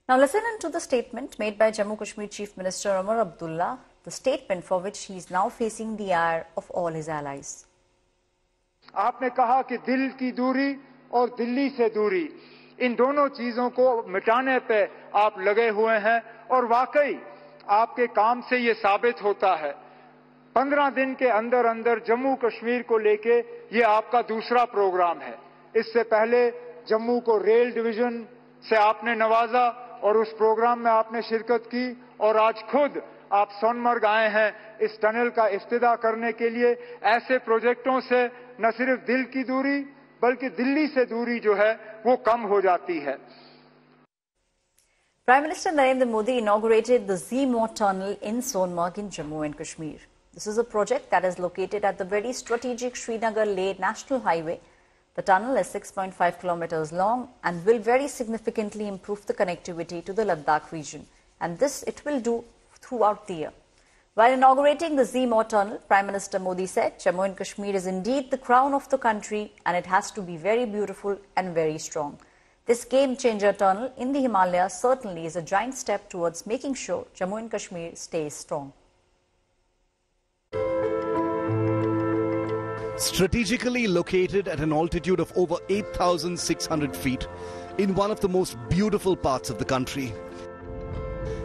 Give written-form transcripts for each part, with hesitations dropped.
Now listen to the statement made by Jammu Kashmir Chief Minister Omar Abdullah, the statement for which he is now facing the ire of all his allies. आपने कहा कि दिल की दूरी और दिल्ली से दूरी, इन दोनों चीजों को मिटाने पे आप लगे हुए हैं और वाकई आपके काम से ये साबित होता है। 15 दिन के अंदर अंदर जम्मू कश्मीर को लेके ये आपका दूसरा प्रोग्राम है। इससे पहले जम्मू को रेल डिवीजन से आपने नवाजा और उस प्रोग्राम में आपने शिरकत की और आज खुद आप सोनमर्ग आए हैं इस टनल का इफ्तिताह करने के लिए। ऐसे प्रोजेक्टों से न सिर्फ दिल की दूरी बल्कि दिल्ली से दूरी जो है वो कम हो जाती है। Prime Minister Narendra Modi inaugurated the Zee-Maw Tunnel in Sonmarg in Jammu and Kashmir. This is a project that is located at the very strategic Srinagar-Leh National Highway. The tunnel is 6.5 kilometers long and will very significantly improve the connectivity to the Ladakh region. And this it will do throughout the year. While inaugurating the Zee-Maw Tunnel, Prime Minister Modi said Jammu and Kashmir is indeed the crown of the country and it has to be very beautiful and very strong. This game-changer tunnel in the Himalayas certainly is a giant step towards making sure Jammu and Kashmir stays strong. Strategically located at an altitude of over 8,600 feet in one of the most beautiful parts of the country.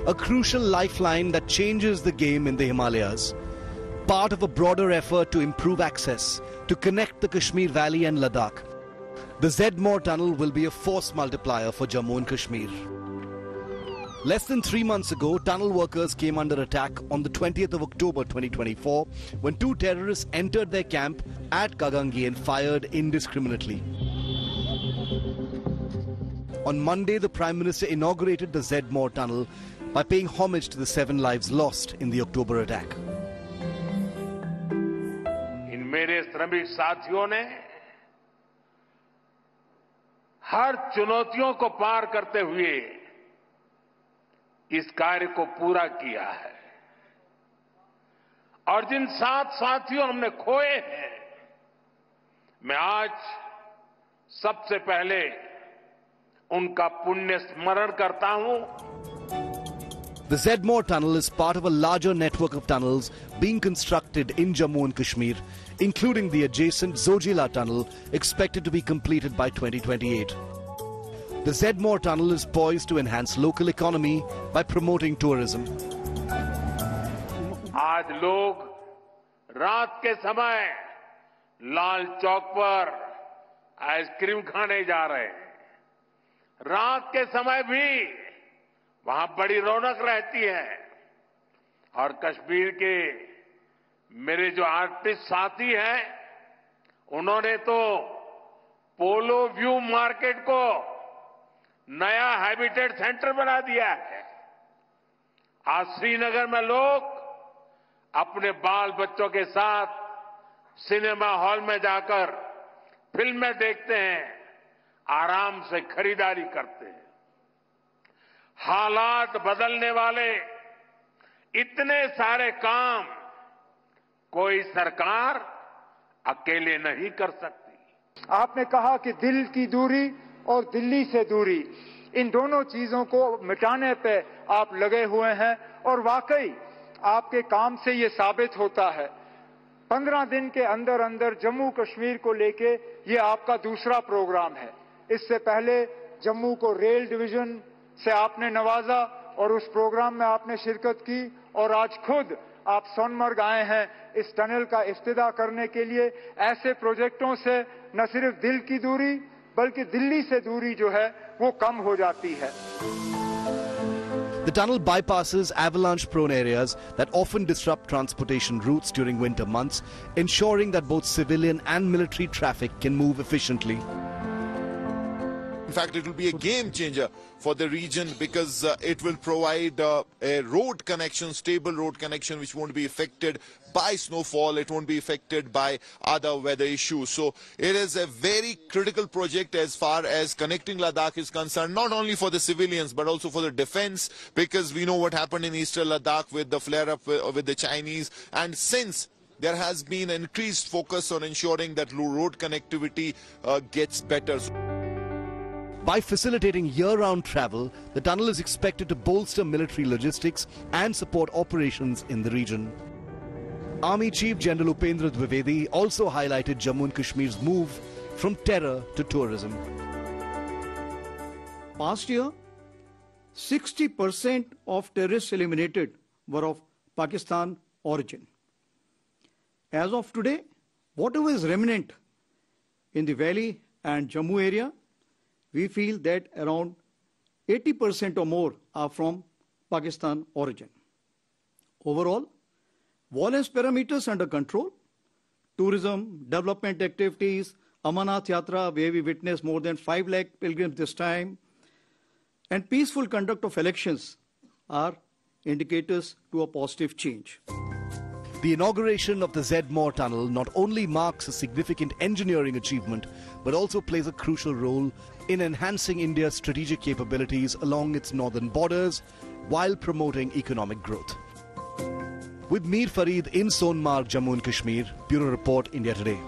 A crucial lifeline that changes the game in the Himalayas. Part of a broader effort to improve access to connect the Kashmir Valley and Ladakh. The Zee-Maw Tunnel will be a force multiplier for Jammu and Kashmir. Less than 3 months ago, tunnel workers came under attack on the 20th of October 2024 when 2 terrorists entered their camp at Kagangi and fired indiscriminately. On Monday, the Prime Minister inaugurated the Zee-Maw Tunnel by paying homage to the 7 lives lost in the October attack. इन मेरे श्रमिक साथियों ने हर चुनौतियों को पार करते हुए इस कार्य को पूरा किया है और जिन 7 साथियों हमने खोए हैं, मैं आज सबसे पहले उनका पुण्य स्मरण करता हूं। The Zee-Maw Tunnel is part of a larger network of tunnels being constructed in Jammu and Kashmir, including the adjacent Zojila Tunnel, expected to be completed by 2028. The Zee-Maw Tunnel is poised to enhance local economy by promoting tourism. आज लोग रात के समय लाल चौक पर ice cream खाने जा रहे हैं। रात के समय भी वहां बड़ी रौनक रहती है और कश्मीर के मेरे जो आर्टिस्ट साथी हैं, उन्होंने तो पोलो व्यू मार्केट को नया हैबिटेट सेंटर बना दिया है। आज श्रीनगर में लोग अपने बाल बच्चों के साथ सिनेमा हॉल में जाकर फिल्में देखते हैं, आराम से खरीदारी करते हैं। हालात बदलने वाले इतने सारे काम कोई सरकार अकेले नहीं कर सकती। आपने कहा कि दिल की दूरी और दिल्ली से दूरी, इन दोनों चीजों को मिटाने पे आप लगे हुए हैं और वाकई आपके काम से ये साबित होता है। 15 दिन के अंदर अंदर जम्मू कश्मीर को लेके ये आपका दूसरा प्रोग्राम है। इससे पहले जम्मू को रेल डिवीजन से आपने नवाजा और उस प्रोग्राम में आपने शिरकत की और आज खुद आप सोनमर्ग आए हैं इस टनल का इफ्तिताह करने के लिए। ऐसे प्रोजेक्टों से न सिर्फ दिल की दूरी बल्कि दिल्ली से दूरी जो है वो कम हो जाती है। The tunnel bypasses avalanche-prone areas that often disrupt transportation routes during winter months, ensuring that both civilian and military traffic can move efficiently. In fact, it will be a game changer for the region because it will provide a road connection, stable road connection, which won't be affected by snowfall. It won't be affected by other weather issues. So it is a very critical project as far as connecting Ladakh is concerned, not only for the civilians, but also for the defense, because we know what happened in eastern Ladakh with the flare-up with the Chinese. And since there has been an increased focus on ensuring that road connectivity gets better. By facilitating year-round travel, the tunnel is expected to bolster military logistics and support operations in the region. Army Chief General Upendra Dwivedi also highlighted Jammu and Kashmir's move from terror to tourism. Past year, 60% of terrorists eliminated were of Pakistan origin. As of today, whatever is remnant in the valley and Jammu area, we feel that around 80% or more are from Pakistan origin. Overall, violence parameters under control, tourism, development activities, Amarnath Yatra, where we witnessed more than 5 lakh pilgrims this time, and peaceful conduct of elections are indicators to a positive change. The inauguration of the Z-More tunnel not only marks a significant engineering achievement, but also plays a crucial role in enhancing India's strategic capabilities along its northern borders while promoting economic growth. With Mir Farid in Sonmarg, Jammu and Kashmir, Bureau Report, India Today.